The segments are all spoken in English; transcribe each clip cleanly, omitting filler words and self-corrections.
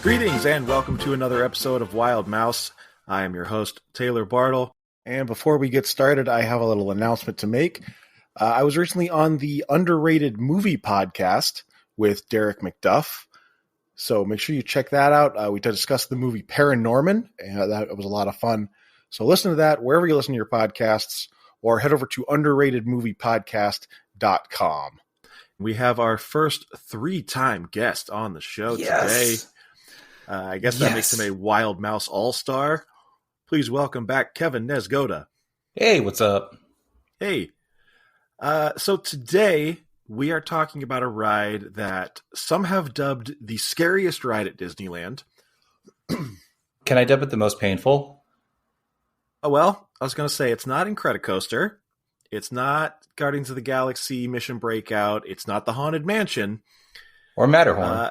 Greetings and welcome to another episode of Wild Mouse. I am your host, Taylor Bartle. And before we get started, I have a little announcement to make. I was recently on the Underrated Movie podcast with Derek McDuff. So make sure you check that out. We discussed the movie Paranorman, and that was a lot of fun. So listen to that wherever you listen to your podcasts, or head over to underratedmoviepodcast.com. We have our first 3-time guest on the show today. I guess that makes him a Wild Mouse All-Star. Please welcome back Kevin Nesgoda. Hey, what's up? Hey. So today we are talking about a ride that some have dubbed the scariest ride at Disneyland. Can I dub it the most painful? Oh, well, I was going to say it's not Incredicoaster. It's not Guardians of the Galaxy Mission Breakout. It's not the Haunted Mansion. Or Matterhorn.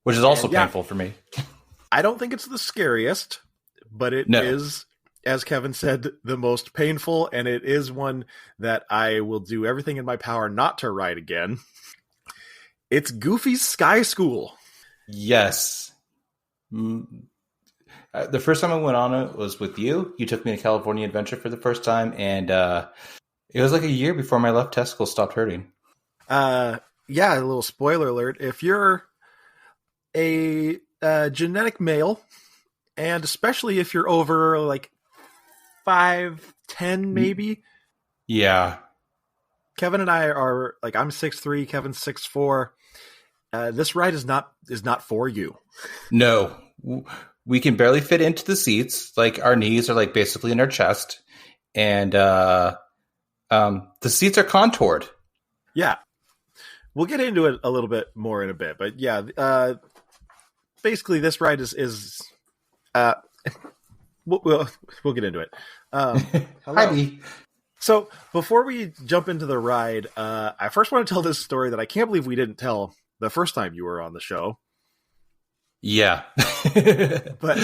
Which is also painful for me. I don't think it's the scariest, but it is, as Kevin said, the most painful, and it is one that I will do everything in my power not to ride again. It's Goofy's Sky School. Yes. The first time I went on it was with you. You took me to California Adventure for the first time, and it was like a year before my left testicle stopped hurting. Yeah, a little spoiler alert. If you're a genetic male, and especially if you're over like 5'10", maybe. Yeah. Kevin and I are like, I'm 6'3", Kevin's 6'4". This ride is not for you. No. We can barely fit into the seats. Like, our knees are like basically in our chest, and the seats are contoured. Yeah, we'll get into it a little bit more in a bit, but yeah, basically this ride is we'll get into it. Hi. So before we jump into the ride, I first want to tell this story that I can't believe we didn't tell the first time you were on the show. Yeah. But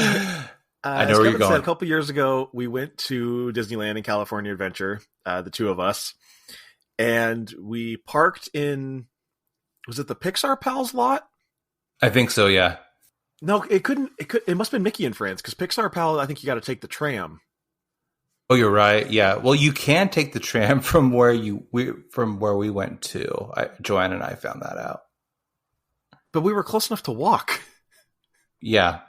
I know where you're going. Said, a couple years ago, we went to Disneyland and California Adventure, the two of us, and we parked in, was it the Pixar Pals lot? I think so, yeah. No, it must have been Mickey and Friends, because Pixar Pal, I think you got to take the tram. Oh, you're right. Yeah. Well, you can take the tram from where we went to. Joanne and I found that out. But we were close enough to walk. Yeah.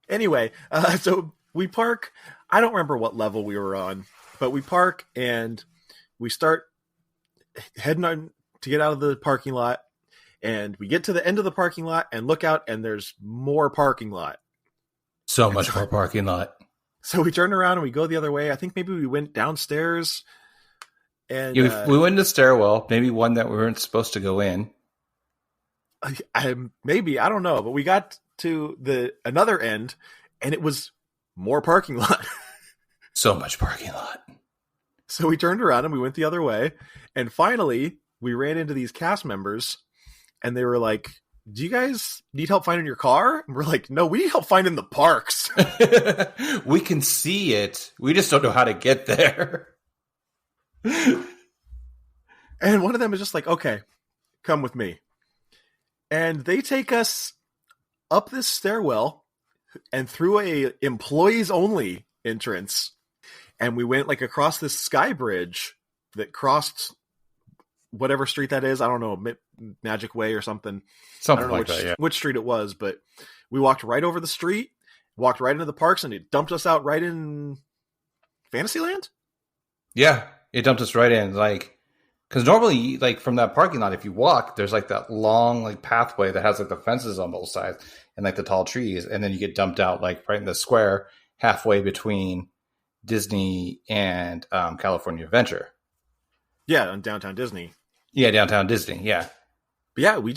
Anyway, so we park. I don't remember what level we were on, but we park and we start heading on to get out of the parking lot. And we get to the end of the parking lot and look out, and there's more parking lot. So much more parking lot. So we turn around and we go the other way. I think maybe we went downstairs. And we went in the stairwell, maybe one that we weren't supposed to go in. Maybe, I don't know. But we got to the another end, and it was more parking lot. So much parking lot. So we turned around and we went the other way. And finally, we ran into these cast members. And they were like, do you guys need help finding your car? And we're like, no, we need help finding the parks. We can see it. We just don't know how to get there. And one of them is just like, okay, come with me. And they take us up this stairwell and through a employees only entrance. And we went like across this sky bridge that crossed whatever street that is. I don't know, Magic Way or something. Something I don't know like that, yeah. Which street it was, but we walked right over the street, walked right into the parks, and it dumped us out right in Fantasyland? Yeah, it dumped us right in. Like, because normally, like, from that parking lot, if you walk, there's like that long like pathway that has like the fences on both sides and like the tall trees, and then you get dumped out like right in the square halfway between Disney and California Adventure. Yeah, in downtown Disney. Yeah, downtown Disney, yeah. But yeah, we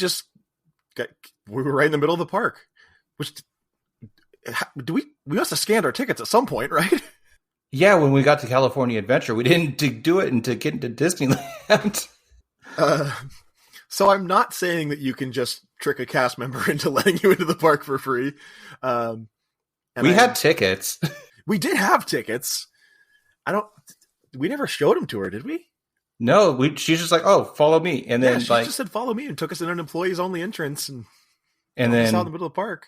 were right in the middle of the park. Which, we must have scanned our tickets at some point, right? Yeah, when we got to California Adventure, we didn't do it to get into Disneyland. So I'm not saying that you can just trick a cast member into letting you into the park for free. We had tickets. We did have tickets. We never showed them to her, did we? No, she's just like, oh, follow me. And then she just said, follow me, and took us in an employees only entrance. And And Just then out in the middle of the park.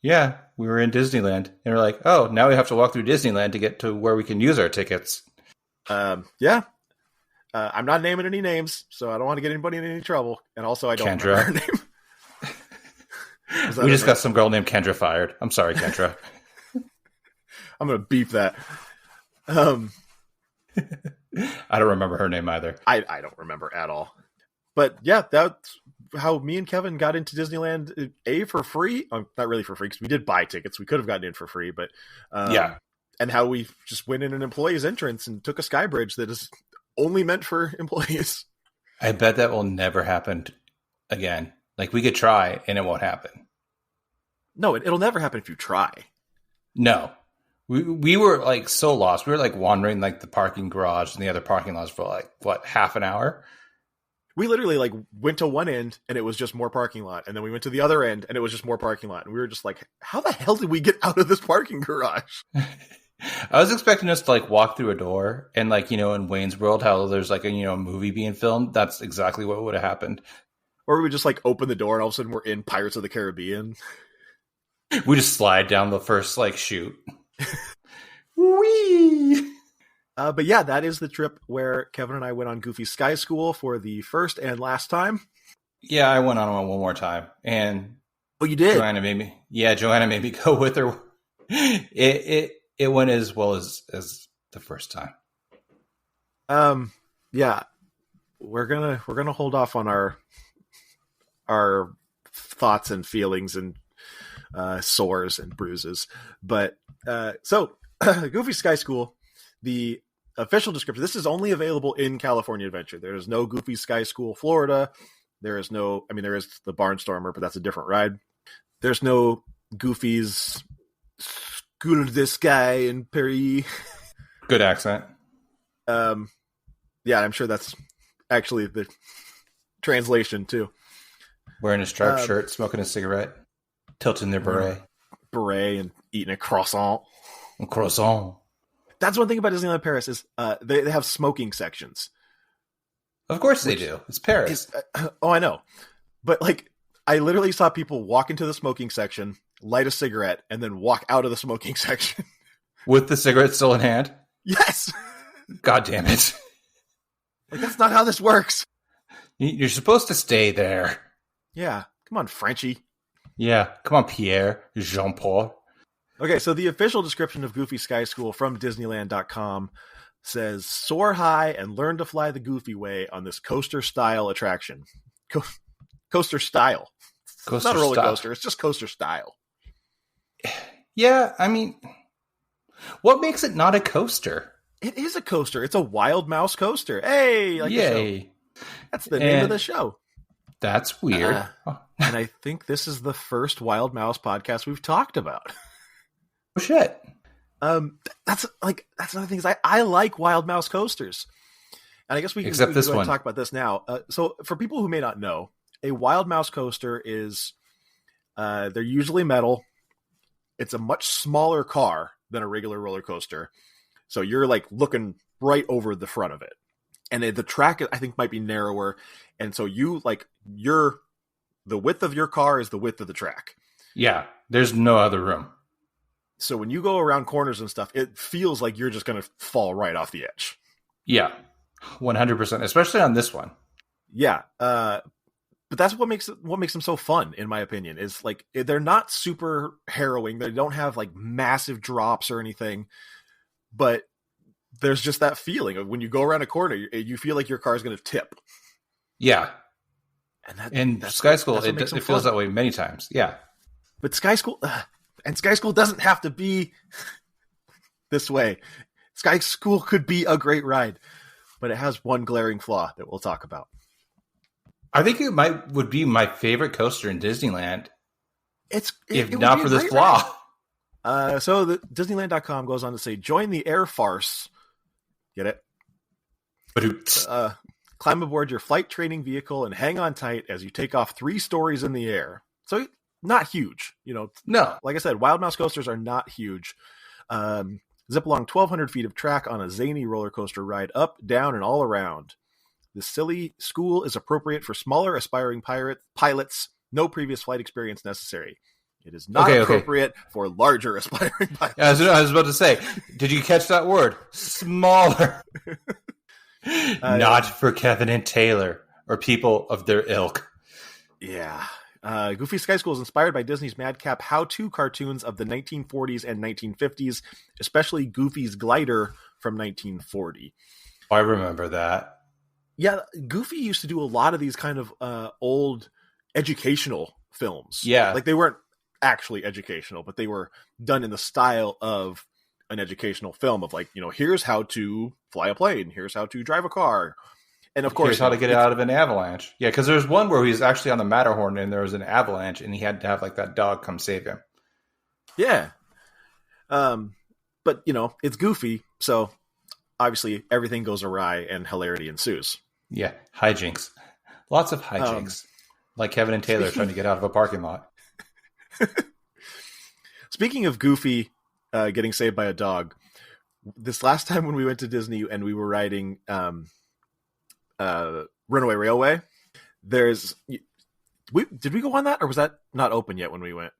yeah, we were in Disneyland, and we're like, oh, now we have to walk through Disneyland to get to where we can use our tickets. Yeah. I'm not naming any names, so I don't want to get anybody in any trouble. And also, I don't remember her name. We just got some girl named Kendra fired. I'm sorry, Kendra. I'm going to beep that. I don't remember her name either. I don't remember at all. But yeah, that's how me and Kevin got into Disneyland, for free. Not really for free, because we did buy tickets. We could have gotten in for free, but yeah. And how we just went in an employee's entrance and took a sky bridge that is only meant for employees. I bet that will never happen again. Like, we could try, and it won't happen. No, it'll never happen if you try. No. We were, like, so lost. We were, like, wandering, like, the parking garage and the other parking lots for, like, what, half an hour? We literally, like, went to one end, and it was just more parking lot. And then we went to the other end, and it was just more parking lot. And we were just like, how the hell did we get out of this parking garage? I was expecting us to, like, walk through a door. And, like, you know, in Wayne's World, how there's, like, a movie being filmed. That's exactly what would have happened. Or we would just, like, open the door, and all of a sudden we're in Pirates of the Caribbean. We just slide down the first, like, chute. Whee! But yeah, that is the trip where Kevin and I went on Goofy Sky School for the first and last time. Yeah, I went on one more time. And oh, you did? Joanna made me go with her. It went as well as the first time. Yeah. We're gonna hold off on our thoughts and feelings and sores and bruises. But so Goofy Sky School, the official description, this is only available in California Adventure. There is no Goofy Sky School Florida. There is no, I mean, there is the Barnstormer, but that's a different ride. There's no Goofy's School de Sky in Paris. Good accent. Yeah, I'm sure that's actually the translation too. Wearing a striped shirt, smoking a cigarette, tilting their beret and eating a croissant. Croissant. That's one thing about Disneyland Paris is they have smoking sections. Of course they do. It's Paris. Oh, I know. But like, I literally saw people walk into the smoking section, light a cigarette, and then walk out of the smoking section. With the cigarette still in hand? Yes! God damn it. Like, that's not how this works. You're supposed to stay there. Yeah. Come on, Frenchie. Yeah. Come on, Pierre. Jean-Paul. Okay, so the official description of Goofy Sky School from Disneyland.com says, soar high and learn to fly the Goofy way on this coaster-style attraction. Coaster style. It's not a roller coaster. It's just coaster style. Yeah, I mean, what makes it not a coaster? It is a coaster. It's a Wild Mouse coaster. Hey! Like yay. That's the name of the show. That's weird. And I think this is the first Wild Mouse podcast we've talked about. Oh, shit. That's another thing is I like Wild Mouse coasters. And I guess we can talk about this now. So for people who may not know, a Wild Mouse coaster is, they're usually metal. It's a much smaller car than a regular roller coaster. So you're like looking right over the front of it. And the track, I think, might be narrower. And so the width of your car is the width of the track. Yeah. There's no other room. So when you go around corners and stuff, it feels like you're just going to fall right off the edge. Yeah. 100%, especially on this one. Yeah. But that's what makes them so fun, in my opinion, is like, they're not super harrowing. They don't have like massive drops or anything, but there's just that feeling of when you go around a corner, you feel like your car is going to tip. Yeah. And Sky School, it feels that way many times. Yeah. But Sky School doesn't have to be this way. Sky School could be a great ride, but it has one glaring flaw that we'll talk about. I think it would be my favorite coaster in Disneyland. If it not for this flaw. So the Disneyland.com goes on to say, join the air farce. Get it? Climb aboard your flight training vehicle and hang on tight as you take off 3 stories in the air. So not huge, No. Like I said, Wild Mouse coasters are not huge. Zip along 1,200 feet of track on a zany roller coaster ride up, down, and all around. The silly school is appropriate for smaller aspiring pilots No previous flight experience necessary. It is not appropriate for larger aspiring pilots. I was about to say, did you catch that word? Smaller. Not for Kevin and Taylor or people of their ilk. Yeah. Goofy Sky School is inspired by Disney's madcap how-to cartoons of the 1940s and 1950s, especially Goofy's Glider from 1940. I remember that. Yeah, Goofy used to do a lot of these kind of old educational films. Yeah. Like they weren't actually educational, but they were done in the style of an educational film of like, here's how to fly a plane, here's how to drive a car. And of course, here's how to get out of an avalanche. Yeah, because there's one where he's actually on the Matterhorn and there was an avalanche and he had to have like that dog come save him. Yeah. But it's Goofy, so obviously everything goes awry and hilarity ensues. Yeah, hijinks. Lots of hijinks. Like Kevin and Taylor trying to get out of a parking lot. Speaking of Goofy getting saved by a dog, this last time when we went to Disney and we were riding Runaway Railway, did we go on that, or was that not open yet when we went?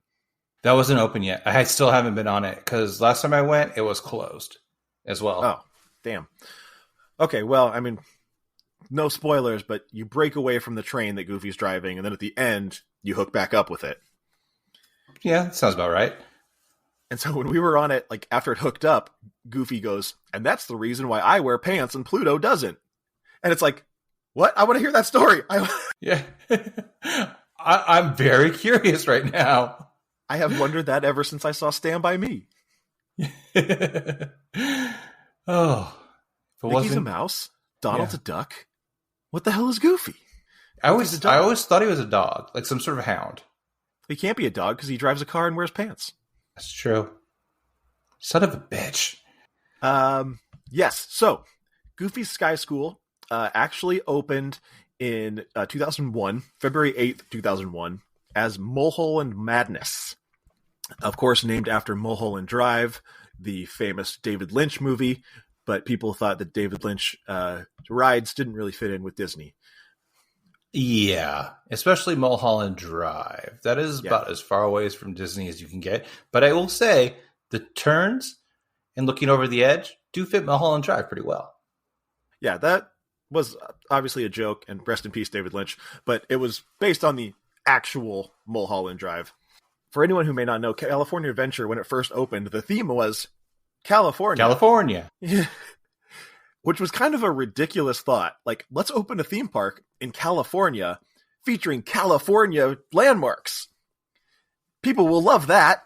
That wasn't open yet. I still haven't been on it because last time I went, it was closed as well. Oh, damn. Okay, well, I mean, no spoilers, but you break away from the train that Goofy's driving, and then at the end, you hook back up with it. Yeah, that sounds about right. And so when we were on it, like after it hooked up, Goofy goes, and that's the reason why I wear pants and Pluto doesn't. And it's like, what? I want to hear that story. Yeah. I'm very curious right now. I have wondered that ever since I saw Stand By Me. Oh. Mickey's a mouse. Donald's a duck. What the hell is Goofy? I always thought he was a dog, like some sort of hound. He can't be a dog because he drives a car and wears pants. That's true. Son of a bitch. Yes. So, Goofy's Sky School actually opened in 2001, February 8th, 2001, as Mulholland Madness. Of course, named after Mulholland Drive, the famous David Lynch movie, but people thought that David Lynch rides didn't really fit in with Disney. Yeah, especially Mulholland Drive. That is about as far away from Disney as you can get. But I will say, the turns and looking over the edge do fit Mulholland Drive pretty well. Yeah, that was obviously a joke, and rest in peace, David Lynch, but it was based on the actual Mulholland Drive. For anyone who may not know, California Adventure, when it first opened, the theme was California. California. Which was kind of a ridiculous thought. Like, let's open a theme park in California featuring California landmarks. People will love that.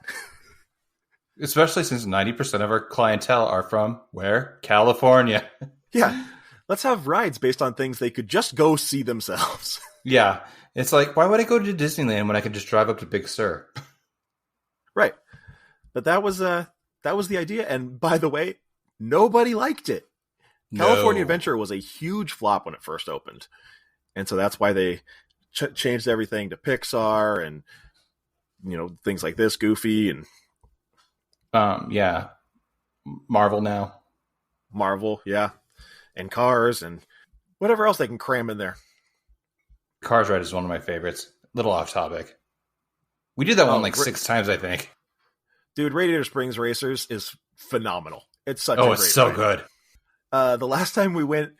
Especially since 90% of our clientele are from where? California. Yeah. Let's have rides based on things they could just go see themselves. Yeah. It's like, why would I go to Disneyland when I could just drive up to Big Sur? Right. But that was the idea. And by the way, nobody liked it. California Adventure was a huge flop when it first opened. And so that's why they changed everything to Pixar and, things like this, Goofy and... yeah. Marvel now. Marvel, yeah. And Cars and whatever else they can cram in there. Cars Ride is one of my favorites. Little off topic. We did that one 6 times, I think. Dude, Radiator Springs Racers is phenomenal. It's such a great it's so ride. Good. The last time we went,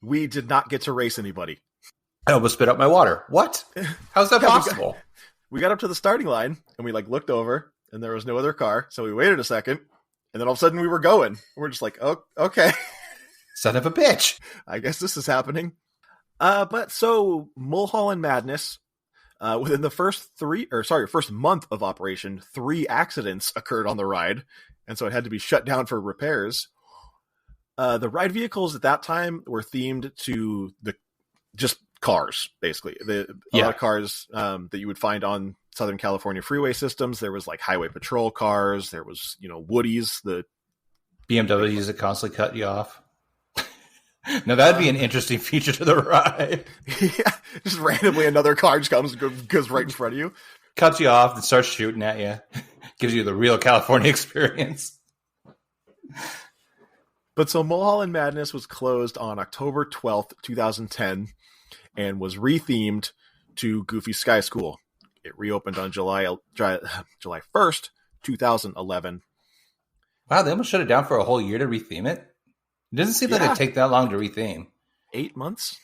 we did not get to race anybody. I almost spit out my water. What? How's that possible? We got up to the starting line, and we looked over, and there was no other car. So we waited a second, and then all of a sudden we were going. We're just like, oh, okay. Son of a bitch. I guess this is happening. But so Mulholland Madness, within the first month of operation, 3 accidents occurred on the ride. And so it had to be shut down for repairs. The ride vehicles at that time were themed to just cars, basically. A lot of cars that you would find on Southern California freeway systems. There was like highway patrol cars. There was, Woodies, the BMWs that constantly cut you off. Now that'd be an interesting feature to the ride. Yeah, just randomly another car just goes right in front of you. Cuts you off and starts shooting at you. Gives you the real California experience. But so Mulholland Madness was closed on October 12th, 2010, and was rethemed to Goofy Sky School. It reopened on July 1st, 2011. Wow, they almost shut it down for a whole year to retheme it. It doesn't seem like it'd take that long to retheme. 8 months.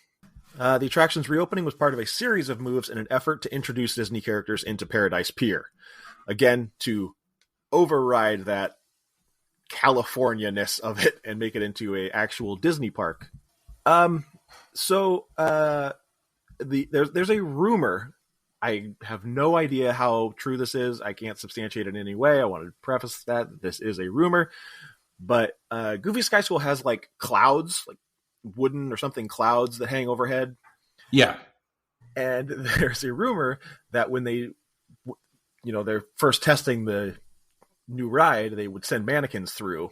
The attraction's reopening was part of a series of moves in an effort to introduce Disney characters into Paradise Pier. Again, to override that California-ness of it and make it into a actual Disney park. There's a rumor. I have no idea how true this is. I can't substantiate it in any way. I want to preface that this is a rumor. But Goofy Sky School has like clouds, like wooden or something clouds that hang overhead. Yeah. And there's a rumor that when they're first testing the new ride, they would send mannequins through,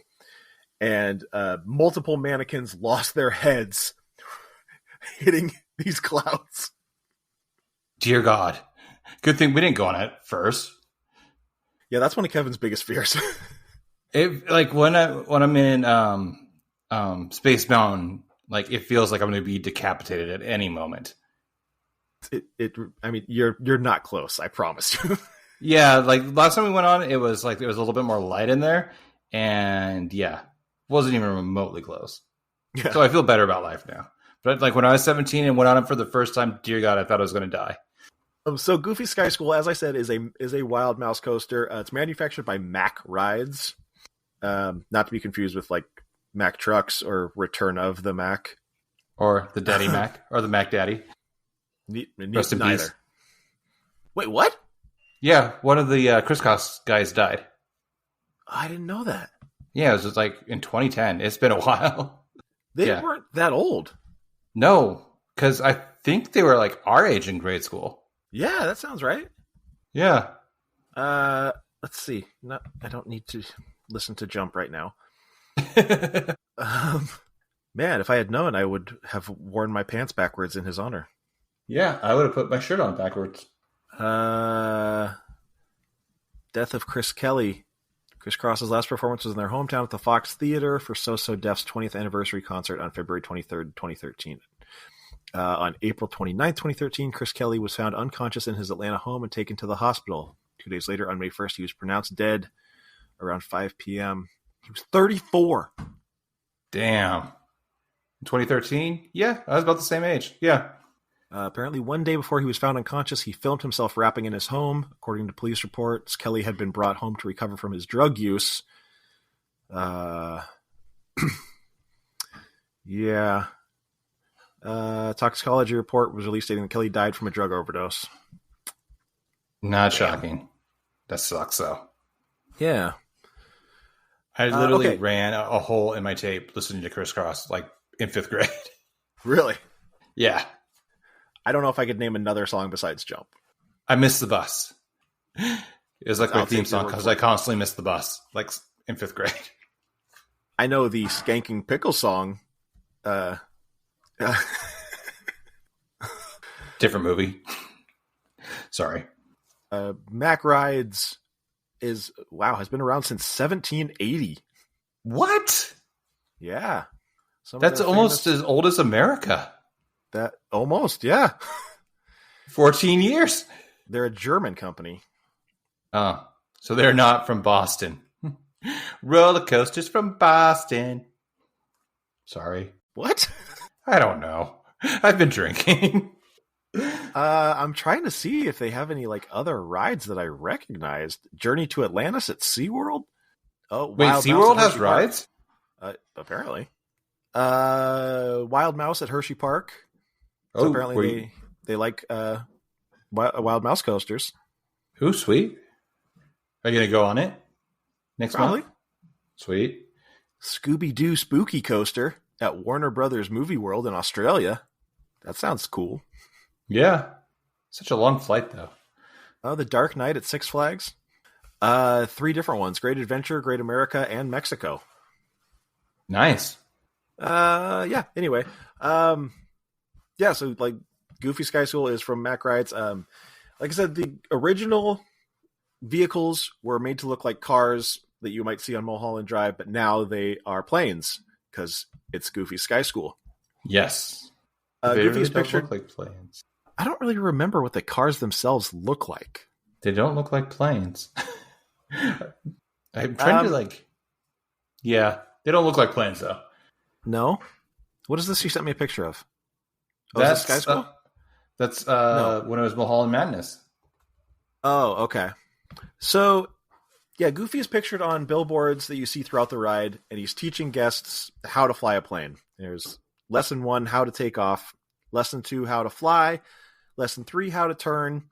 and multiple mannequins lost their heads hitting these clouds. Dear God. Good thing we didn't go on it first. Yeah, that's one of Kevin's biggest fears. When I'm in Space Mountain, like it feels like I'm going to be decapitated at any moment. You're not close, I promise you. Yeah, like last time we went on, it was a little bit more light in there, and yeah, wasn't even remotely close. Yeah. So I feel better about life now. But like when I was 17 and went on it for the first time, dear God, I thought I was going to die. So Goofy Sky School, as I said, is a Wild Mouse coaster. It's manufactured by Mack Rides, not to be confused with like Mack Trucks or Return of the Mack, or the Daddy Mac, or the Mac Daddy. Rest in peace. Wait, what? Yeah, one of the crisscross guys died. I didn't know that. Yeah, it was just like in 2010. It's been a while. They weren't that old. No, because I think they were like our age in grade school. Yeah, that sounds right. Yeah. Let's see. I don't need to listen to Jump right now. Man, if I had known, I would have worn my pants backwards in his honor. Yeah, I would have put my shirt on backwards. Death of Chris Kelly. Chris Cross's last performance was in their hometown at the Fox Theater for So Def's 20th anniversary concert on February 23rd, 2013. On April 29th, 2013, Chris Kelly was found unconscious in his Atlanta home and taken to the hospital. 2 days later, on May 1st, he was pronounced dead around 5 p.m. He was 34. Damn. 2013? Yeah, I was about the same age. Yeah. Apparently, one day before he was found unconscious, he filmed himself rapping in his home. According to police reports, Kelly had been brought home to recover from his drug use. Yeah. Toxicology report was released stating that Kelly died from a drug overdose. Not shocking. That sucks, though. Yeah. I literally ran a hole in my tape listening to Criss Cross, like, in 5th grade. Really? Yeah. I don't know if I could name another song besides Jump. I Missed the Bus. It was like my theme song because I constantly missed the bus, like in 5th grade. I know the Skanking Pickle song. Different movie. Sorry. Mack Rides has been around since 1780. What? Yeah. That's almost as old as America. That almost, yeah. 14 years. They're a German company. Oh, so they're not from Boston. Roller coasters from Boston. Sorry. What? I don't know. I've been drinking. I'm trying to see if they have any like other rides that I recognized. Journey to Atlantis at SeaWorld. Oh, wait, SeaWorld has rides? Apparently. Wild Mouse at Hershey Park. So apparently they like Wild Mouse coasters. Ooh, sweet. Are you going to go on it next month? Sweet. Scooby-Doo Spooky Coaster at Warner Brothers Movie World in Australia. That sounds cool. Yeah. Such a long flight, though. Oh, the Dark Knight at Six Flags. 3 different ones. Great Adventure, Great America, and Mexico. Nice. Yeah, anyway. Yeah, so like Goofy Sky School is from Mack Rides. Like I said, the original vehicles were made to look like cars that you might see on Mulholland Drive, but now they are planes because it's Goofy Sky School. Yes. Goofy is pictured look like planes. I don't really remember what the cars themselves look like. They don't look like planes. I'm trying to like... Yeah, they don't look like planes, though. No? What is this you sent me a picture of? Oh, That's is this Sky School? That's No. when it was Mulholland Madness. Oh, okay. So, yeah, Goofy is pictured on billboards that you see throughout the ride, and he's teaching guests how to fly a plane. There's lesson 1, how to take off. Lesson 2, how to fly. Lesson 3, how to turn.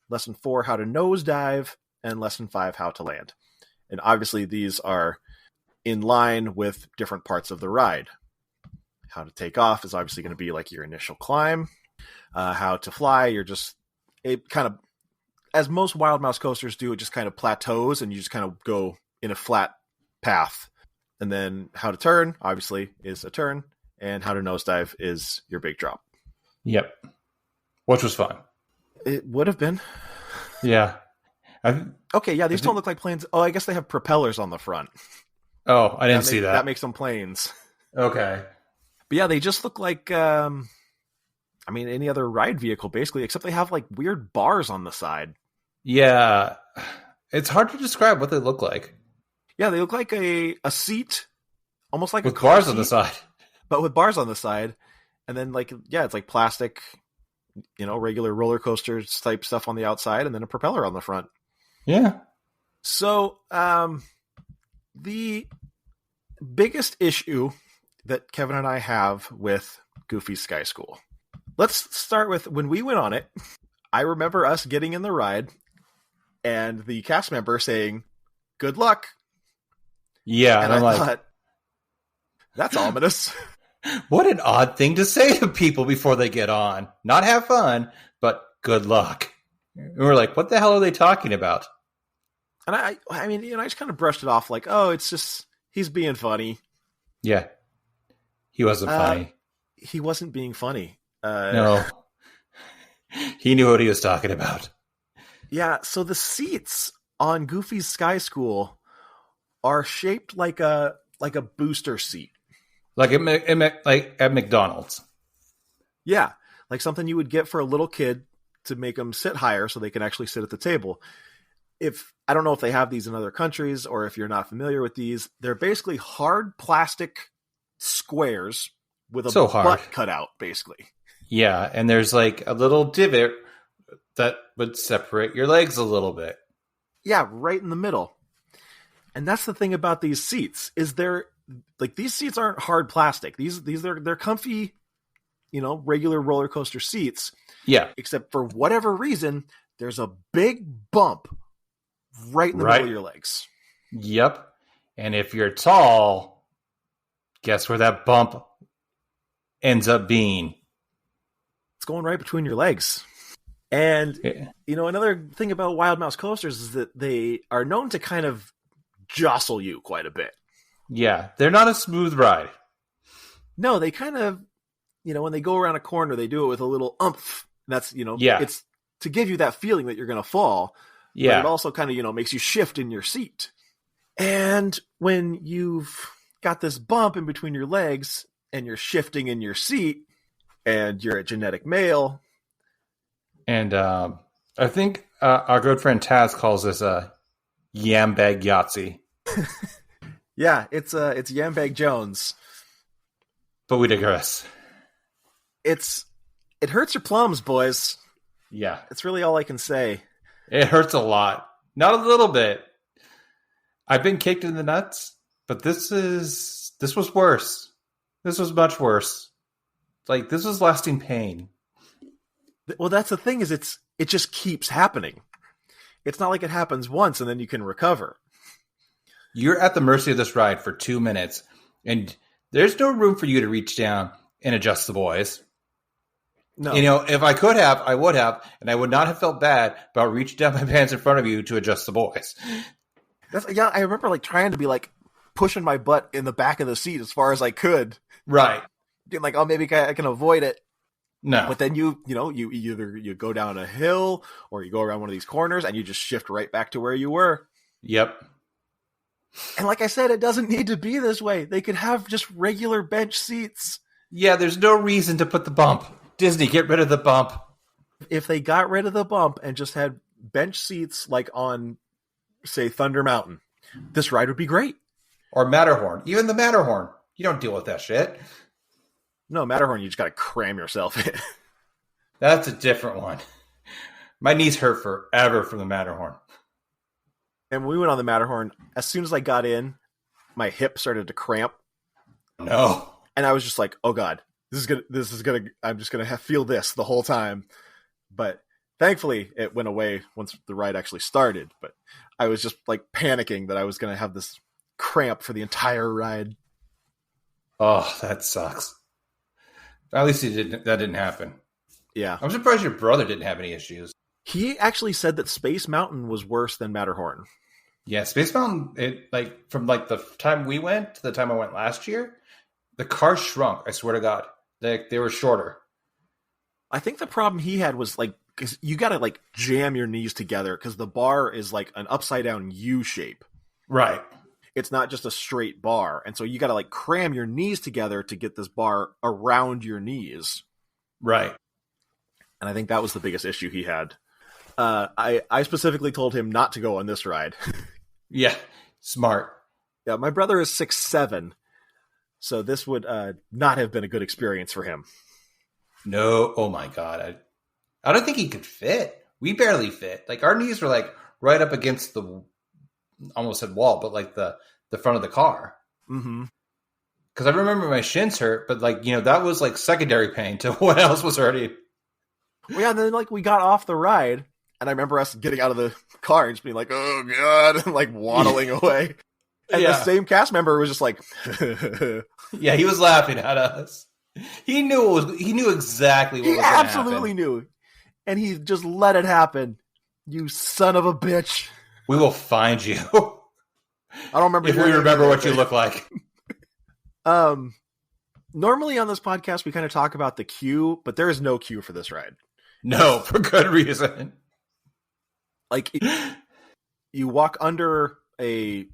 Lesson 4, how to nosedive. And lesson 5, how to land. And obviously these are in line with different parts of the ride. How to take off is obviously going to be like your initial climb. How to fly, it kind of, as most Wild Mouse coasters do, it just kind of plateaus and you just kind of go in a flat path. And then how to turn, obviously, is a turn. And how to nosedive is your big drop. Yep. Which was fun. It would have been. Yeah. Okay, yeah, these don't look like planes. Oh, I guess they have propellers on the front. Oh, I didn't see that. That makes them planes. Okay. But yeah, they just look like, any other ride vehicle, basically, except they have like weird bars on the side. Yeah. It's hard to describe what they look like. Yeah, they look like a seat, almost like with a car bars seat, on the side. But with bars on the side. And then, it's like plastic, regular roller coasters type stuff on the outside, and then a propeller on the front. Yeah. So, the biggest issue that Kevin and I have with Goofy's Sky School. Let's start with when we went on it. I remember us getting in the ride and the cast member saying, "Good luck." Yeah. And I thought, that's ominous. What an odd thing to say to people before they get on. Not have fun, but good luck. And we're like, what the hell are they talking about? And I just kind of brushed it off like, oh, it's just, he's being funny. Yeah. He wasn't funny. He wasn't being funny. No. He knew what he was talking about. Yeah, so the seats on Goofy's Sky School are shaped like a booster seat. Like at McDonald's. Yeah, like something you would get for a little kid to make them sit higher so they can actually sit at the table. I don't know if they have these in other countries or if you're not familiar with these, they're basically hard plastic squares with a butt cut out, basically. Yeah, and there's like a little divot that would separate your legs a little bit. Yeah, right in the middle. And that's the thing about these seats, is these seats aren't hard plastic. They're comfy, regular roller coaster seats. Yeah. Except for whatever reason, there's a big bump right in the middle of your legs. Yep. And if you're tall, guess where that bump ends up being? It's going right between your legs. And, another thing about Wild Mouse coasters is that they are known to kind of jostle you quite a bit. Yeah, they're not a smooth ride. No, they kind of, when they go around a corner, they do it with a little umph. That's, it's to give you that feeling that you're going to fall. Yeah. But it also kind of, makes you shift in your seat. And when you've got this bump in between your legs and you're shifting in your seat and you're a genetic male. And I think our good friend Taz calls this a yam bag Yahtzee. Yeah, it's Yambag Jones. But we digress. It hurts your plums, boys. Yeah. It's really all I can say. It hurts a lot. Not a little bit. I've been kicked in the nuts, but this was worse. This was much worse. Like, this was lasting pain. Well, that's the thing, is it just keeps happening. It's not like it happens once and then you can recover. You're at the mercy of this ride for 2 minutes, and there's no room for you to reach down and adjust the boys. No. If I could have, I would have, and I would not have felt bad about reaching down my pants in front of you to adjust the boys. I remember trying to be pushing my butt in the back of the seat as far as I could. Right. Being like, oh, maybe I can avoid it. No. But then you either you go down a hill or you go around one of these corners and you just shift right back to where you were. Yep. And like I said, it doesn't need to be this way. They could have just regular bench seats. Yeah, there's no reason to put the bump. Disney, get rid of the bump. if they got rid of the bump and just had bench seats like on, say, Thunder Mountain, this ride would be great. Or Matterhorn. Even the Matterhorn. You don't deal with that shit. No, Matterhorn, you just got to cram yourself in. That's a different one. My knees hurt forever from the Matterhorn. And when we went on the Matterhorn, as soon as I got in, my hip started to cramp. No. And I was just like, oh God, I'm just going to feel this the whole time. But thankfully it went away once the ride actually started. But I was just like panicking that I was going to have this cramp for the entire ride. Oh, that sucks. At least that didn't happen. Yeah. I'm surprised your brother didn't have any issues. He actually said that Space Mountain was worse than Matterhorn. Yeah, Space Mountain, from the time we went to the time I went last year, the cars shrunk. I swear to God. They were shorter. I think the problem he had was because you got to jam your knees together because the bar is like an upside down U shape. Right. It's not just a straight bar. And so you got to cram your knees together to get this bar around your knees. Right. And I think that was the biggest issue he had. I specifically told him not to go on this ride. Yeah. Smart. Yeah. My brother is 6'7", so this would not have been a good experience for him. No. Oh my God. I don't think he could fit. We barely fit. Our knees were right up against the, almost said wall, but the front of the car. Mm-hmm. Because I remember my shins hurt, but that was secondary pain to what else was already. Well, yeah, and then we got off the ride, and I remember us getting out of the car and just being like, "Oh God," and waddling away. And the same cast member was just like, yeah, he was laughing at us. He knew exactly what was going to happen. He absolutely knew, and he just let it happen. You son of a bitch! We will find you. I don't remember if we remember what you look like. Normally on this podcast we kind of talk about the queue, but there is no queue for this ride. No, for good reason. You walk under I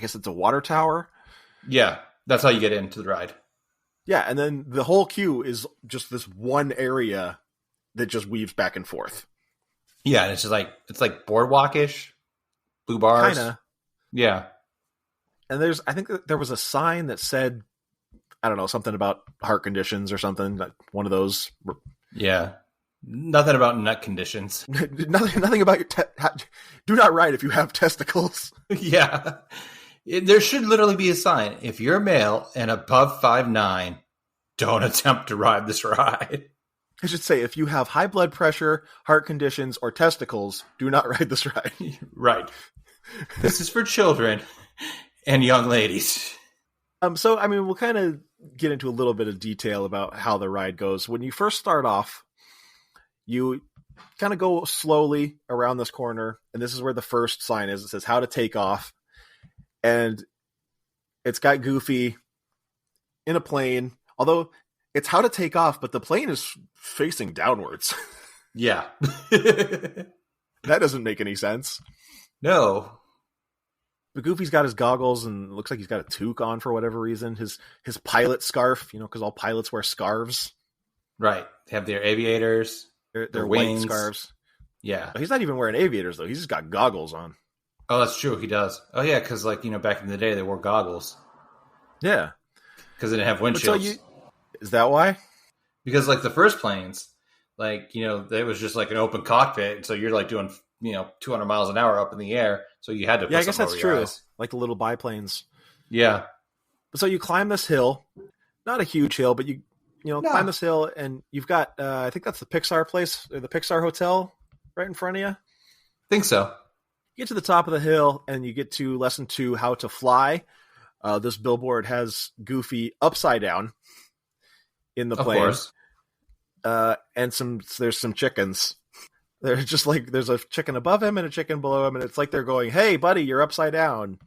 guess it's a water tower. Yeah, that's how you get into the ride. Yeah, and then the whole queue is just this one area that just weaves back and forth. Yeah, and it's just it's boardwalk-ish, blue bars. Kinda. Yeah. And I think there was a sign that said, I don't know, something about heart conditions or something. One of those. Yeah. Nothing about nut conditions. nothing about your do not ride if you have testicles. Yeah. There should literally be a sign. If you're male and above 5'9", don't attempt to ride this ride. I should say, if you have high blood pressure, heart conditions, or testicles, do not ride this ride. Right. This is for children and young ladies. So, I mean, we'll kind of get into a little bit of detail about how the ride goes. When you first start off, you kind of go slowly around this corner, and this is where the first sign is. It says how to take off, and it's got Goofy in a plane, although it's how to take off, but the plane is facing downwards. Yeah. That doesn't make any sense. No. But Goofy's got his goggles and it looks like he's got a toque on for whatever reason. His pilot scarf, because all pilots wear scarves. Right. They have their aviators. Their white scarves. Yeah. But he's not even wearing aviators, though. He's just got goggles on. Oh, that's true. He does. Oh, yeah, because, back in the day, they wore goggles. Yeah. Because they didn't have windshields. Is that why? Because, the first planes, it was just, an open cockpit. So you're, doing, 200 miles an hour up in the air. So you had to put I guess that's true. Eyes. Like the little biplanes. Yeah. So you climb this hill. Not a huge hill, but you climb this hill, and you've got, I think that's the Pixar place, or the Pixar Hotel right in front of you. Think so. You get to the top of the hill, and you get to lesson 2, how to fly. This billboard has Goofy upside down in the plane. Of course. And there's some chickens. They're just there's a chicken above him and a chicken below him, and it's like they're going, "Hey, buddy, you're upside down."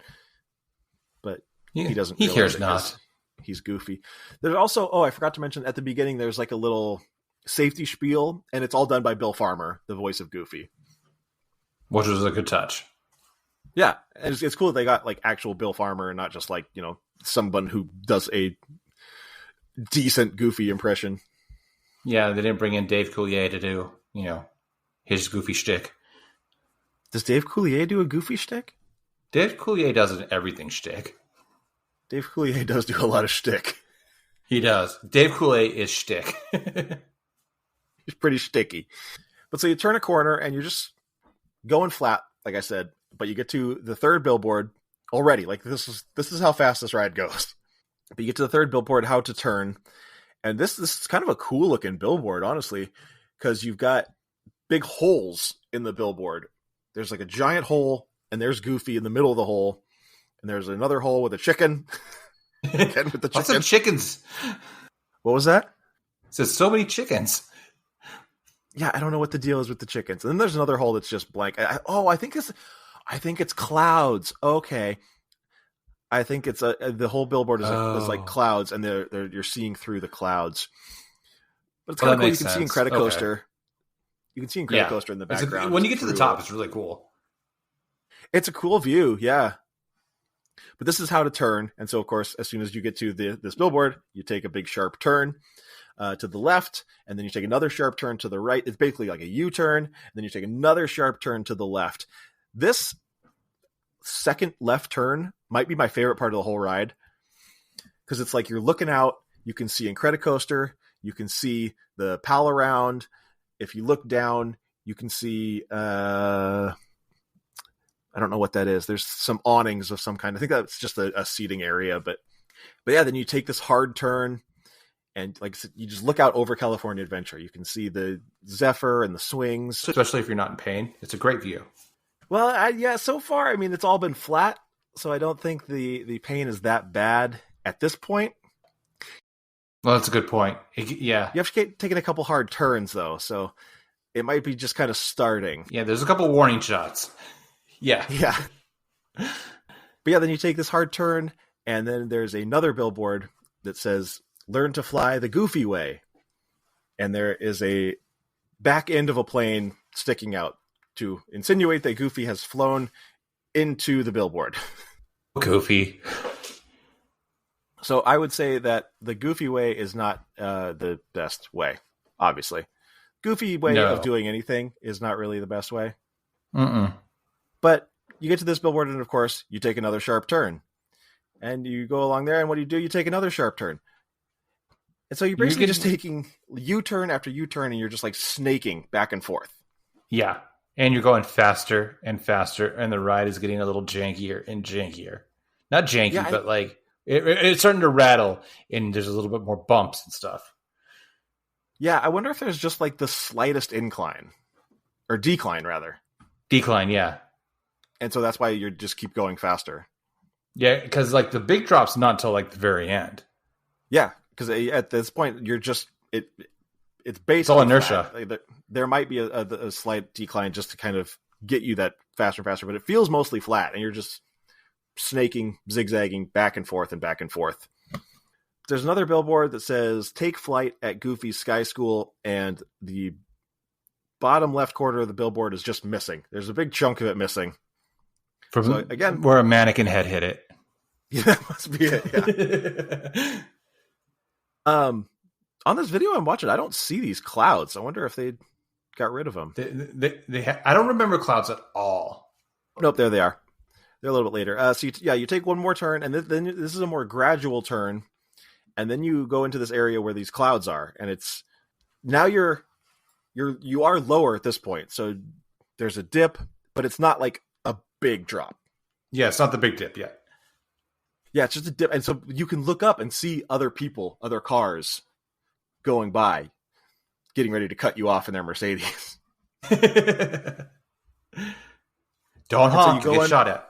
But he doesn't. He cares not. He's Goofy. There's also, I forgot to mention at the beginning, there's a little safety spiel, and it's all done by Bill Farmer, the voice of Goofy. Which was a good touch. Yeah, and it's cool that they got actual Bill Farmer and not just someone who does a decent Goofy impression. Yeah, they didn't bring in Dave Coulier to do, his goofy shtick. Does Dave Coulier do a goofy shtick? Dave Coulier does an everything shtick. Dave Coulier does do a lot of shtick. He does. Dave Coulier is shtick. He's pretty sticky. But so you turn a corner and you're just going flat, like I said, but you get to the third billboard already. Like this is how fast this ride goes. But you get to the third billboard, how to turn. And this is kind of a cool looking billboard, honestly, because you've got big holes in the billboard. There's like a giant hole, and there's Goofy in the middle of the hole. And there's another hole with a chicken. Again with the chicken. Lots of chickens. What was that? It says so many chickens. Yeah, I don't know what the deal is with the chickens. And then there's another hole that's just blank. I think it's clouds. Okay. I think it's the whole billboard is like clouds, and you're seeing through the clouds. But it's kind of cool. You can see Incredicoaster. Okay. You can see Incredicoaster in the background. When you get to the top, it's really cool. It's a cool view, yeah. But this is how to turn. And so, of course, as soon as you get to this billboard, you take a big sharp turn to the left, and then you take another sharp turn to the right. It's basically like a U-turn. And then you take another sharp turn to the left. This second left turn might be my favorite part of the whole ride, because it's like you're looking out, you can see Incredicoaster, you can see the pal around. If you look down, you can see I don't know what that is. There's some awnings of some kind. I think that's just a seating area, but yeah, then you take this hard turn, and like you just look out over California Adventure. You can see the Zephyr and the swings. Especially if you're not in pain. It's a great view. Well, yeah, so far, I mean, it's all been flat, so I don't think the pain is that bad at this point. Well, that's a good point. Yeah. You have to keep taking a couple hard turns, though, so it might be just kind of starting. Yeah, there's a couple warning shots. Yeah. Yeah. But yeah, then you take this hard turn, and then there's another billboard that says, "Learn to fly the Goofy way." And there is a back end of a plane sticking out to insinuate that Goofy has flown into the billboard. Goofy. So I would say that the Goofy way is not the best way, obviously. Goofy way of doing anything is not really the best way. Mm-mm. But you get to this billboard, and of course, you take another sharp turn. And you go along there, and what do? You take another sharp turn. And so you're basically just taking U-turn after U-turn, and you're just like snaking back and forth. Yeah. And you're going faster and faster, and the ride is getting a little jankier and jankier. Not janky, but like it's starting to rattle, and there's a little bit more bumps and stuff. Yeah, I wonder if there's just like the slightest incline. Or decline, rather. Decline, yeah. And so that's why you just keep going faster. Yeah, because like the big drop's not until like the very end. Yeah, because at this point, you're just... It's based it's all inertia. Like, there might be a slight decline just to kind of get you that faster and faster, but it feels mostly flat, and you're just snaking, zigzagging back and forth and back and forth. There's another billboard that says, "Take flight at Goofy's Sky School," and the bottom left corner of the billboard is just missing. There's a big chunk of it missing. So, again, where a mannequin head hit it. Yeah, that must be it. Yeah. On this video I'm watching, I don't see these clouds. I wonder if they got rid of them. I don't remember clouds at all. Nope, there they are. They're a little bit later. So you take one more turn, and then this is a more gradual turn, and then you go into this area where these clouds are, and it's now you are lower at this point. So there's a dip, but it's not like a big drop. Yeah, it's not the big dip yet. Yeah, it's just a dip, and so you can look up and see other people, other cars going by, getting ready to cut you off in their Mercedes. Don't honk, you get shot at.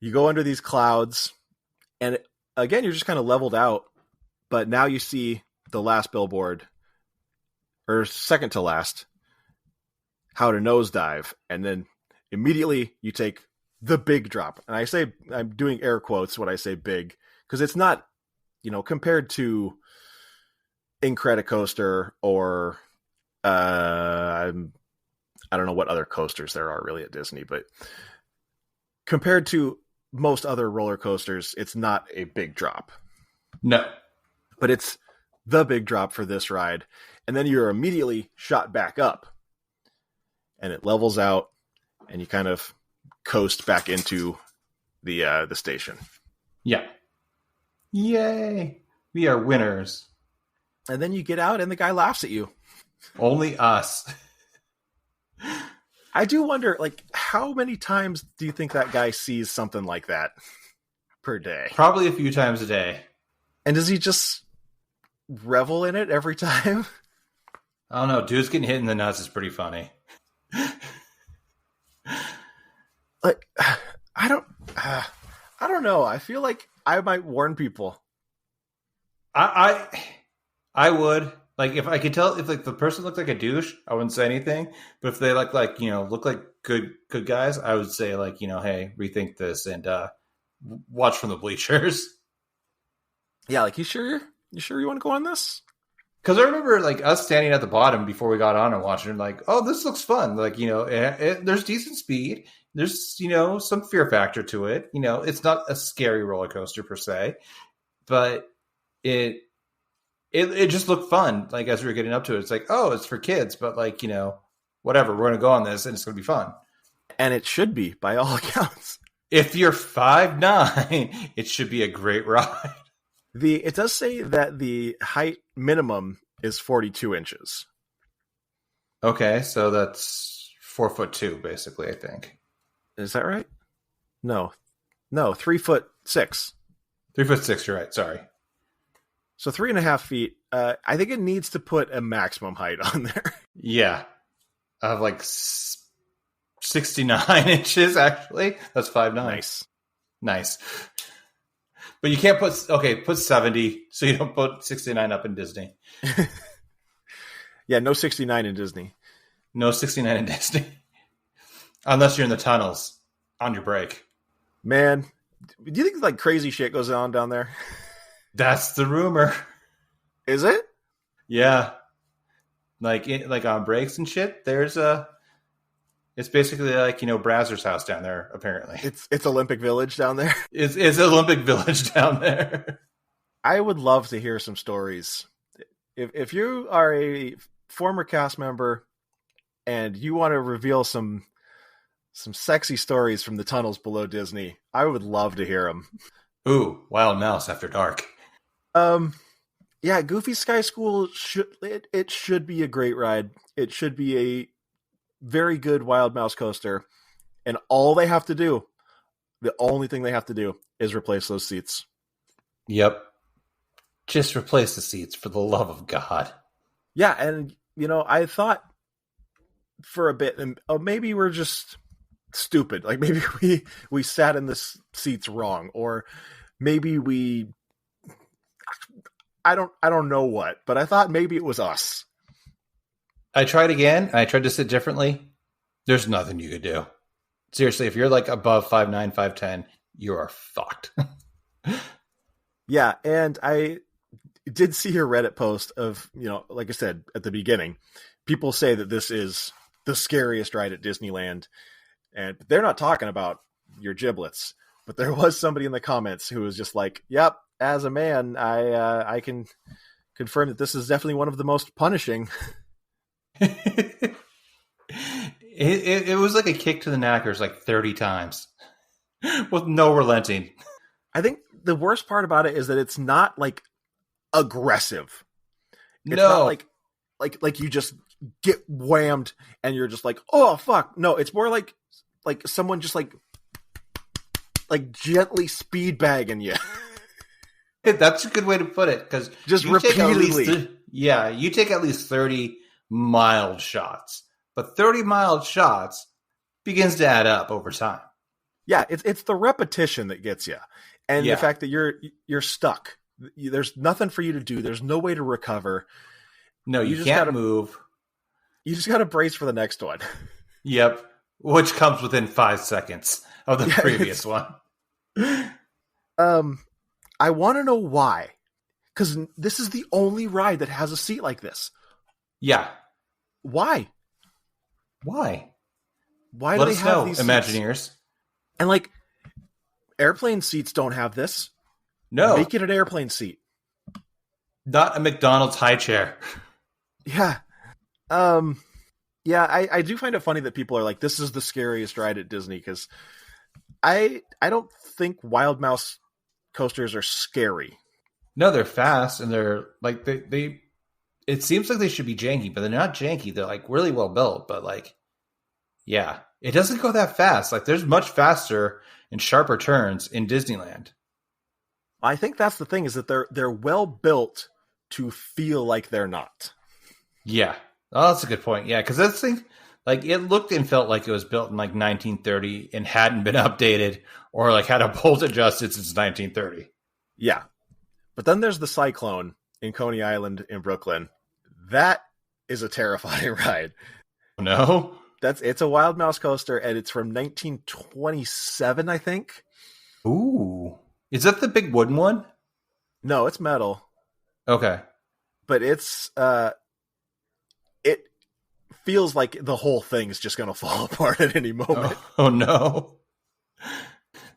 You go under these clouds, and again, you're just kind of leveled out, but now you see the last billboard, or second to last, how to nosedive, and then immediately you take the big drop. And I say, I'm doing air quotes when I say big, because it's not, compared to Incredicoaster or I don't know what other coasters there are really at Disney, but compared to most other roller coasters, it's not a big drop. No. But it's the big drop for this ride. And then you're immediately shot back up. And it levels out, and you kind of coast back into the station. Yeah. Yay! We are winners. And then you get out, and the guy laughs at you. Only us. I do wonder, like, how many times do you think that guy sees something like that per day? Probably a few times a day. And does he just revel in it every time? I don't know. Dudes getting hit in the nuts is pretty funny. Like, I don't know. I feel like I might warn people. I would. Like, if I could tell if like the person looked like a douche, I wouldn't say anything. But if they look like good guys, I would say like, hey, rethink this and watch from the bleachers. Yeah, like, you sure you want to go on this? Because I remember like us standing at the bottom before we got on and watching, like, oh, this looks fun. Like, there's decent speed. There's some fear factor to it. It's not a scary roller coaster per se, but it just looked fun. Like, as we were getting up to it, it's like, oh, it's for kids, but like, whatever, we're going to go on this and it's going to be fun. And it should be, by all accounts. If you're 5'9", it should be a great ride. It does say that the height minimum is 42 inches. Okay, so that's 4'2", basically, I think. Is that right? No, 3'6". 3'6", you're right, sorry. So 3.5 feet. I think it needs to put a maximum height on there. Yeah. I have like 69 inches, actually. That's 5'9". Nice. But you can't put 70, so you don't put 69 up in Disney. Yeah, no 69 in Disney. No 69 in Disney. Unless you're in the tunnels on your break. Man, do you think like crazy shit goes on down there? That's the rumor. Is it? Yeah. Like on breaks and shit, there's it's basically like, Brazzers house down there, apparently. It's Olympic Village down there. It's Olympic Village down there. I would love to hear some stories. If you are a former cast member and you want to reveal some sexy stories from the tunnels below Disney, I would love to hear them. Ooh, Wild Mouse After Dark. Yeah, Goofy Sky School should be a great ride. It should be a very good Wild Mouse coaster, and the only thing they have to do is replace those seats. Yep. Just replace the seats, for the love of God. Yeah, and I thought for a bit, and maybe we're just stupid. Like, maybe we sat in the seats wrong, or maybe I don't know what, but I thought maybe it was us. I tried again, and I tried to sit differently. There's nothing you could do. Seriously, if you're like above 5'9", 5'10", you are fucked. Yeah, and I did see a Reddit post of, like I said at the beginning, people say that this is the scariest ride at Disneyland, and they're not talking about your giblets. But there was somebody in the comments who was just like, "Yep, as a man, I can confirm that this is definitely one of the most punishing." It was like a kick to the knackers like 30 times with no relenting. I think the worst part about it is that it's not like aggressive. It's not like you just get whammed and you're just like, oh fuck. No, it's more like someone just like gently speed bagging you. That's a good way to put it, because just repeatedly. You take at least 30 mild shots, but 30 mild shots begins to add up over time. Yeah, it's the repetition that gets you, and the fact that you're stuck. There's nothing for you to do. There's no way to recover. No, you just can't move. You just got to brace for the next one. Yep, which comes within 5 seconds of the previous one. I want to know why, because this is the only ride that has a seat like this. Yeah. Why? Why do they have these Imagineers? Seats? And like, airplane seats don't have this. No. Make it an airplane seat. Not a McDonald's high chair. Yeah. Um, yeah, I do find it funny that people are like, this is the scariest ride at Disney, because I don't think Wild Mouse coasters are scary. No, they're fast and they're like they it seems like they should be janky, but they're not janky. They're like really well built, but like yeah, it doesn't go that fast. Like there's much faster and sharper turns in Disneyland. I think that's the thing, is that they're well built to feel like they're not. Yeah. Oh, that's a good point. Yeah, because that's thing like it looked and felt like it was built in like 1930 and hadn't been updated or like had a bolt adjusted since 1930. Yeah. But then there's the Cyclone in Coney Island in Brooklyn. That is a terrifying ride. No? It's a Wild Mouse coaster, and it's from 1927, I think. Ooh. Is that the big wooden one? No, it's metal. Okay. But it feels like the whole thing's just going to fall apart at any moment. Oh no.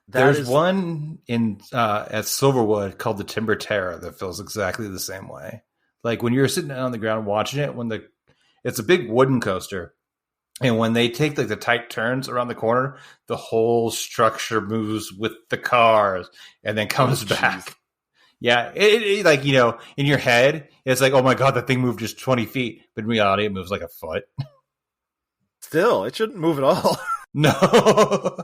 There's one in at Silverwood called the Timber Terror that feels exactly the same way. Like when you're sitting on the ground watching it, it's a big wooden coaster, and when they take like the tight turns around the corner, the whole structure moves with the cars and then comes back. Yeah, it like in your head, it's like, oh my god, that thing moved just 20 feet, but in reality, it moves like a foot. Still, it shouldn't move at all. No.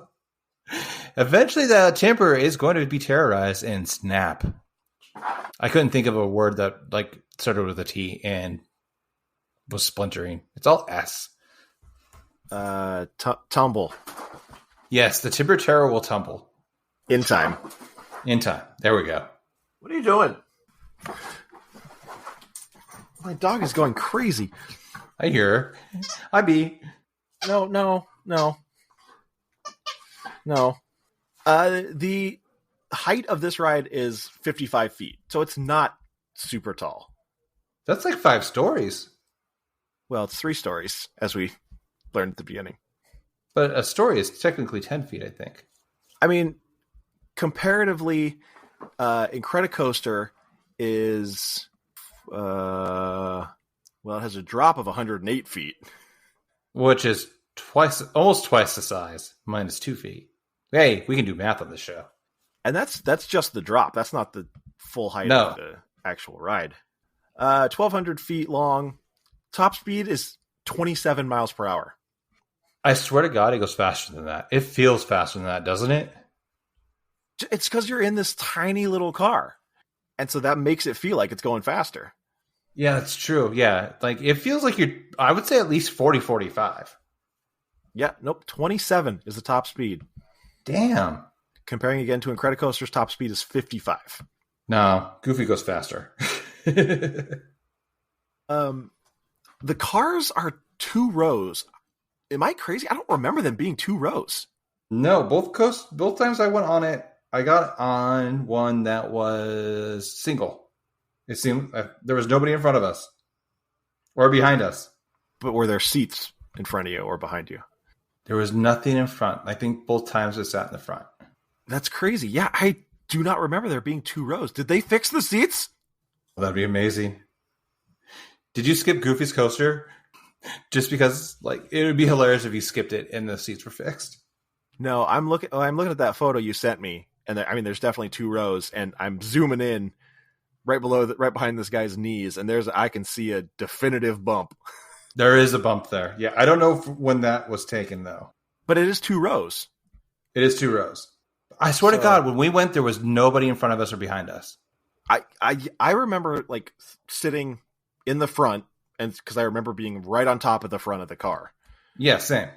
Eventually, the timber is going to be terrorized and snap. I couldn't think of a word that like started with a T and was splintering. It's all S. Tumble. Yes, the timber terror will tumble. In time. In time. There we go. What are you doing? My dog is going crazy. I hear her. Hi, B. No. The height of this ride is 55 feet, so it's not super tall. That's like 5 stories. Well, it's 3 stories, as we learned at the beginning. But a story is technically 10 feet, I think. I mean, comparatively, Incredicoaster is, it has a drop of 108 feet. Which is almost twice the size, minus 2 feet. Hey, we can do math on this show. And that's just the drop. That's not the full height of the actual ride. 1,200 feet long. Top speed is 27 miles per hour. I swear to God, it goes faster than that. It feels faster than that, doesn't it? It's because you're in this tiny little car. And so that makes it feel like it's going faster. Yeah, that's true. Yeah. Like it feels like I would say at least 40, 45. Yeah, nope. 27 is the top speed. Damn. Comparing again to Incredicoaster's top speed is 55. No, Goofy goes faster. The cars are 2 rows. Am I crazy? I don't remember them being 2 rows. No, both times I went on it, I got on one that was single. It seemed there was nobody in front of us or behind us. But were there seats in front of you or behind you? There was nothing in front. I think both times I sat in the front. That's crazy. Yeah, I do not remember there being 2 rows. Did they fix the seats? Well, that'd be amazing. Did you skip Goofy's coaster? Just because, like, it would be hilarious if you skipped it and the seats were fixed. No, I'm looking at that photo you sent me, and there's definitely 2 rows, and I'm zooming in right behind this guy's knees, and I can see a definitive bump. There is a bump there. Yeah, I don't know when that was taken though. But it is 2 rows. It is 2 rows. I swear to God, when we went, there was nobody in front of us or behind us. I remember like sitting in the front, and because I remember being right on top of the front of the car. Yeah, same.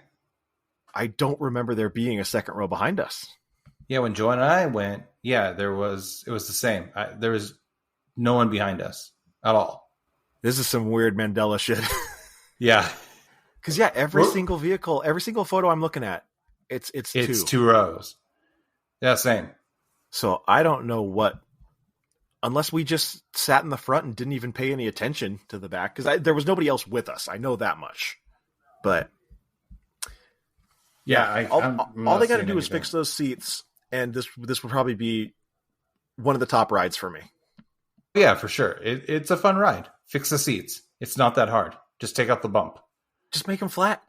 I don't remember there being a second row behind us. Yeah, when Joe and I went, yeah, it was the same. There was no one behind us at all. This is some weird Mandela shit. Yeah. Because every single vehicle, every single photo I'm looking at, it's 2. It's 2 rows. Yeah, same. So I don't know unless we just sat in the front and didn't even pay any attention to the back, because there was nobody else with us. I know that much. But yeah, all they got to do is fix those seats, and this would probably be one of the top rides for me. Yeah, for sure. It's a fun ride. Fix the seats. It's not that hard. Just take out the bump. Just make them flat.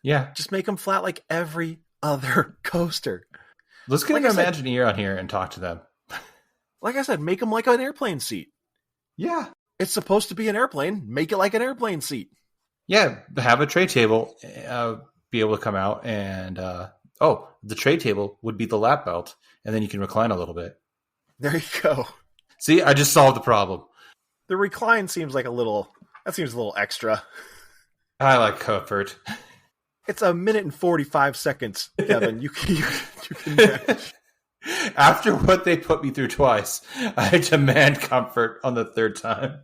Yeah. Just make them flat like every other coaster. Let's get an Imagineer on here and talk to them. Like I said, make them like an airplane seat. Yeah. It's supposed to be an airplane. Make it like an airplane seat. Yeah. Have a tray table be able to come out and, the tray table would be the lap belt, and then you can recline a little bit. There you go. See, I just solved the problem. The recline seems like a little extra. I like comfort. It's 1 minute and 45 seconds, Kevin. You can manage. After what they put me through twice, I demand comfort on the third time.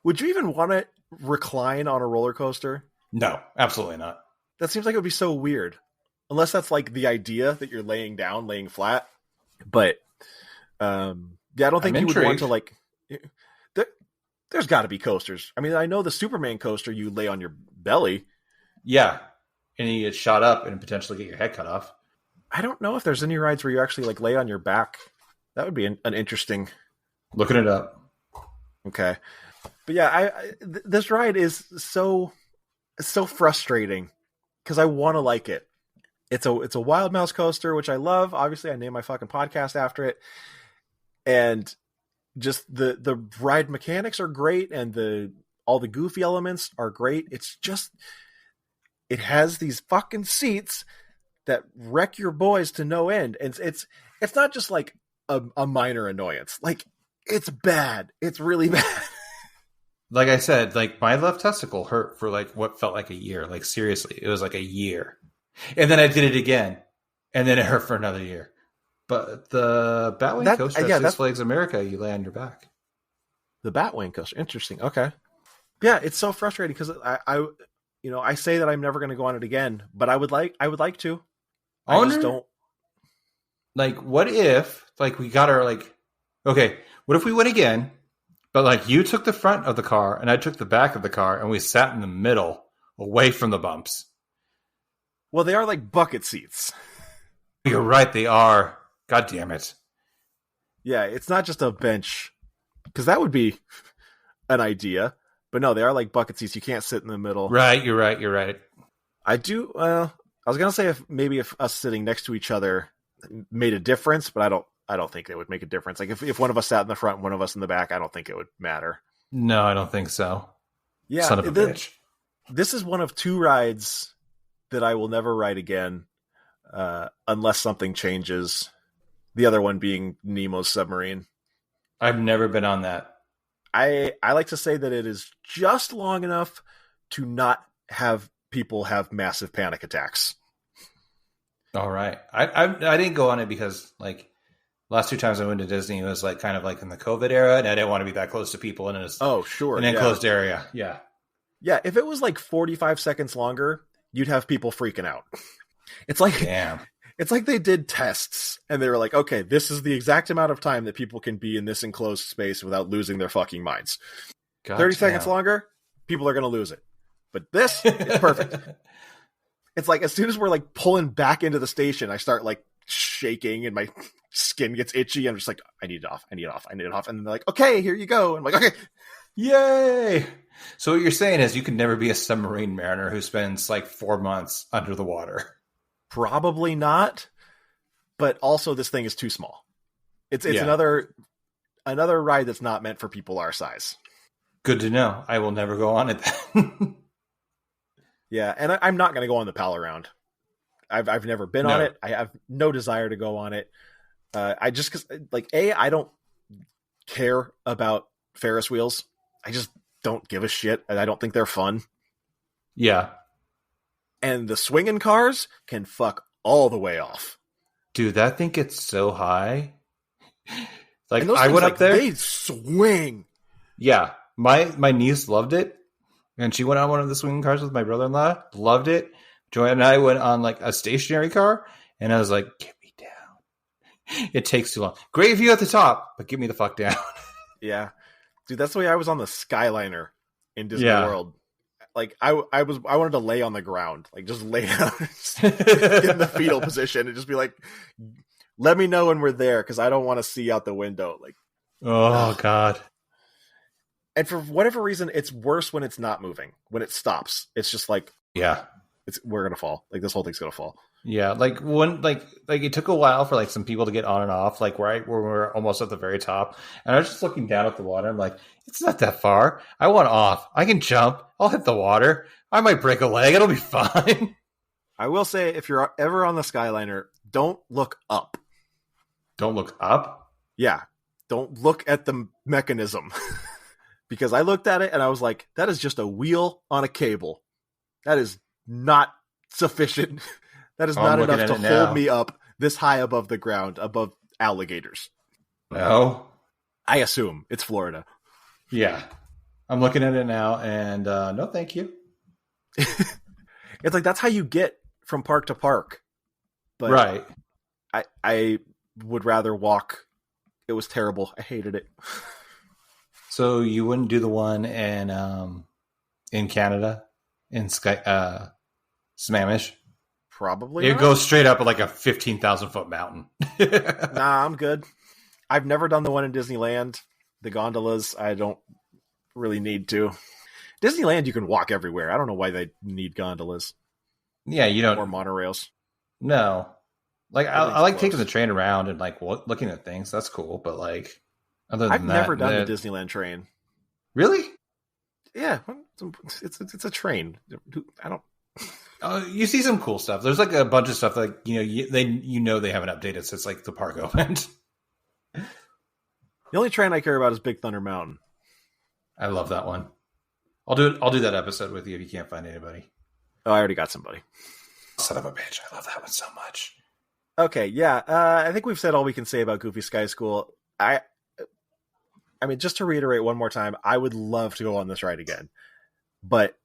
Would you even want to recline on a roller coaster? No, absolutely not. That seems like it would be so weird. Unless that's like the idea that you're laying down, laying flat. But I don't think you would want to like... There's got to be coasters. I mean, I know the Superman coaster, you lay on your belly. Yeah. And you get shot up and potentially get your head cut off. I don't know if there's any rides where you actually like lay on your back. That would be an interesting... Looking it up. Okay. But yeah, this ride is so frustrating because I want to like it. It's a Wild Mouse coaster, which I love. Obviously, I named my fucking podcast after it. And just the ride mechanics are great, and all the goofy elements are great. It's just, it has these fucking seats that wreck your boys to no end. And it's not just like a minor annoyance. Like, it's bad. It's really bad. Like I said, like my left testicle hurt for like what felt like a year. Like seriously, it was like a year. And then I did it again. And then it hurt for another year. But the Batwing coaster at Six Flags America, you lay on your back. The Batwing coaster. Interesting. Okay. Yeah, it's so frustrating because I say that I'm never going to go on it again, but I would like to. I just don't. Like, what if, like, we got our, like, okay, what if we went again, but, like, you took the front of the car and I took the back of the car and we sat in the middle away from the bumps? Well, they are like bucket seats. You're right, they are. God damn it. Yeah, it's not just a bench, because that would be an idea. But no, they are like bucket seats. You can't sit in the middle. Right, you're right. I do. I was gonna say if us sitting next to each other made a difference, but I don't think it would make a difference. Like if one of us sat in the front, and one of us in the back, I don't think it would matter. No, I don't think so. Yeah, son of a bitch. This is one of 2 rides that I will never ride again, unless something changes. The other one being Nemo's submarine. I've never been on that. I like to say that it is just long enough to not have people have massive panic attacks. All right. I didn't go on it because, like, last 2 times I went to Disney, it was like kind of like in the COVID era, and I didn't want to be that close to people in an enclosed area. Yeah. Yeah, if it was like 45 seconds longer, you'd have people freaking out. It's like, damn. It's like they did tests and they were like, okay, this is the exact amount of time that people can be in this enclosed space without losing their fucking minds. 30 seconds longer, people are going to lose it. But this is perfect. It's like as soon as we're like pulling back into the station, I start like shaking and my skin gets itchy. I'm just like, I need it off. And then they're like, okay, here you go. I'm like, okay. Yay. So what you're saying is you can never be a submarine mariner who spends like 4 months under the water. Probably not. But also this thing is too small. It's another ride that's not meant for people our size. Good to know. I will never go on it then. Yeah, and I'm not going to go on the Pal Around. I've never been on it. I have no desire to go on it. Because I don't care about Ferris wheels. I just don't give a shit, and I don't think they're fun. Yeah. And the swinging cars can fuck all the way off. Dude, that thing gets so high. Like, I went up there. They swing. Yeah. My niece loved it. And she went on one of the swinging cars with my brother-in-law. Loved it. Joanne and I went on like a stationary car. And I was like, get me down. It takes too long. Great view at the top, but get me the fuck down. Yeah. Dude, that's the way I was on the Skyliner in Disney World. Like I wanted to lay on the ground, like just lay down in the fetal position and just be like, let me know when we're there. Cause I don't want to see out the window. Like, oh God. And for whatever reason, it's worse when it's not moving. When it stops, it's just like, Yeah. we're going to fall. Like, this whole thing's going to fall. Yeah, like when like it took a while for like some people to get on and off, like right where we're almost at the very top. And I was just looking down at the water. I'm like, it's not that far. I want off. I can jump. I'll hit the water. I might break a leg. It'll be fine. I will say, if you're ever on the Skyliner, don't look up. Don't look up? Yeah. Don't look at the mechanism. Because I looked at it and I was like, that is just a wheel on a cable. That is not sufficient. That is not enough to hold me up this high above the ground, above alligators. No. I assume. It's Florida. Yeah. I'm looking at it now, and no thank you. It's like, that's how you get from park to park. But right. I would rather walk. It was terrible. I hated it. So you wouldn't do the one in Canada, in Sammamish? Probably it not. Goes straight up at like a 15,000 foot mountain. Nah, I'm good. I've never done the one in Disneyland. The gondolas, I don't really need to. Disneyland, you can walk everywhere. I don't know why they need gondolas. Yeah, you don't. Or monorails. No. Like, I like taking the train around and like looking at things. That's cool. But like, other than I've that, never done the Disneyland train. Really? Yeah, it's a train. I don't. You see some cool stuff. There's like a bunch of stuff like they haven't updated since like the park opened. The only train I care about is Big Thunder Mountain. I love that one. I'll do that episode with you if you can't find anybody. Oh, I already got somebody. Son of a bitch! I love that one so much. Okay, yeah. I think we've said all we can say about Goofy Sky School. I mean, just to reiterate one more time, I would love to go on this ride again, but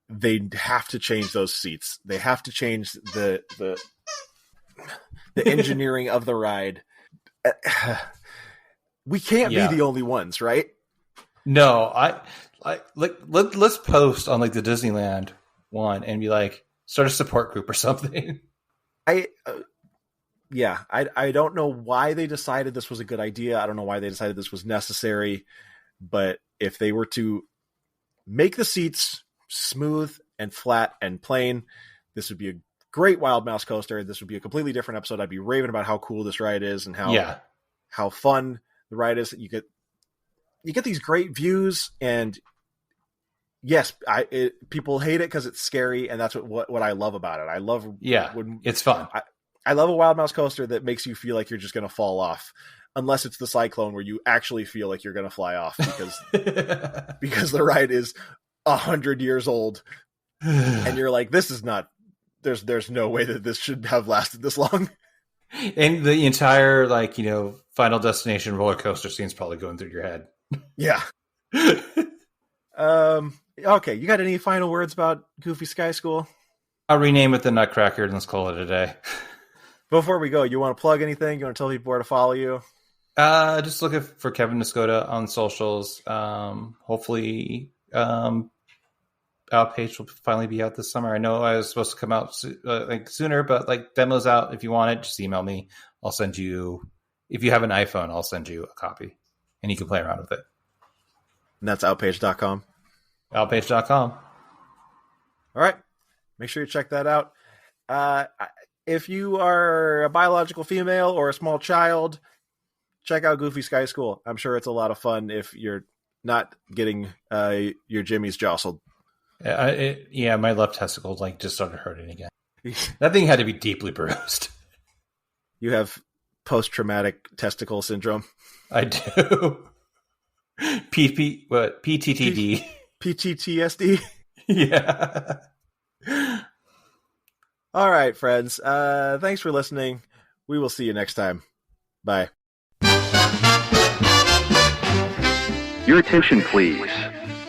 they have to change those seats. They have to change the engineering of the ride. We can't be the only ones, right? No, let's post on like the Disneyland one and be like, start a support group or something. I don't know why they decided this was a good idea. I don't know why they decided this was necessary, but if they were to make the seats smooth and flat and plain, this would be a great Wild Mouse coaster. This would be a completely different episode. I'd be raving about how cool this ride is and how fun the ride is. You get these great views, and yes, people hate it because it's scary, and that's what I love about it. I love it's fun. I love a Wild Mouse coaster that makes you feel like you're just going to fall off, unless it's the Cyclone where you actually feel like you're going to fly off because the ride is 100 years old, and you're like, this is not. There's no way that this should have lasted this long. And the entire Final Destination roller coaster scene's probably going through your head. Yeah. Okay, you got any final words about Goofy Sky School? I'll rename it the Nutcracker and let's call it a day. Before we go, you want to plug anything? You want to tell people where to follow you? Just looking for Kevin Nesgoda on socials. Hopefully, Outpage will finally be out this summer. I know I was supposed to come out sooner, but demo's out. If you want it, just email me. I'll send you. If you have an iPhone, I'll send you a copy, and you can play around with it. And that's outpage.com. Outpage.com. All right. Make sure you check that out. If you are a biological female or a small child, check out Goofy Sky School. I'm sure it's a lot of fun if you're not getting your jimmies jostled. My left testicle just started hurting again. That thing had to be deeply bruised. You have post-traumatic testicle syndrome. I do. PTTD. PTTSD. Yeah. All right, friends. Thanks for listening. We will see you next time. Bye. Your attention, please.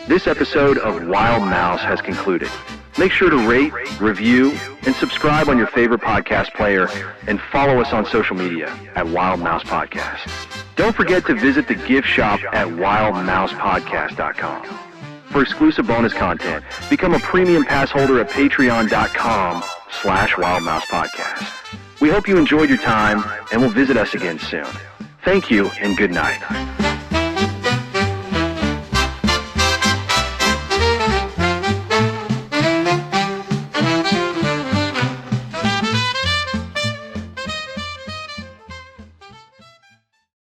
This episode of Wild Mouse has concluded. Make sure to rate, review, and subscribe on your favorite podcast player, and follow us on social media at Wild Mouse Podcast. Don't forget to visit the gift shop at wildmousepodcast.com. For exclusive bonus content, become a premium pass holder at patreon.com/wildmousepodcast. We hope you enjoyed your time and will visit us again soon. Thank you and good night.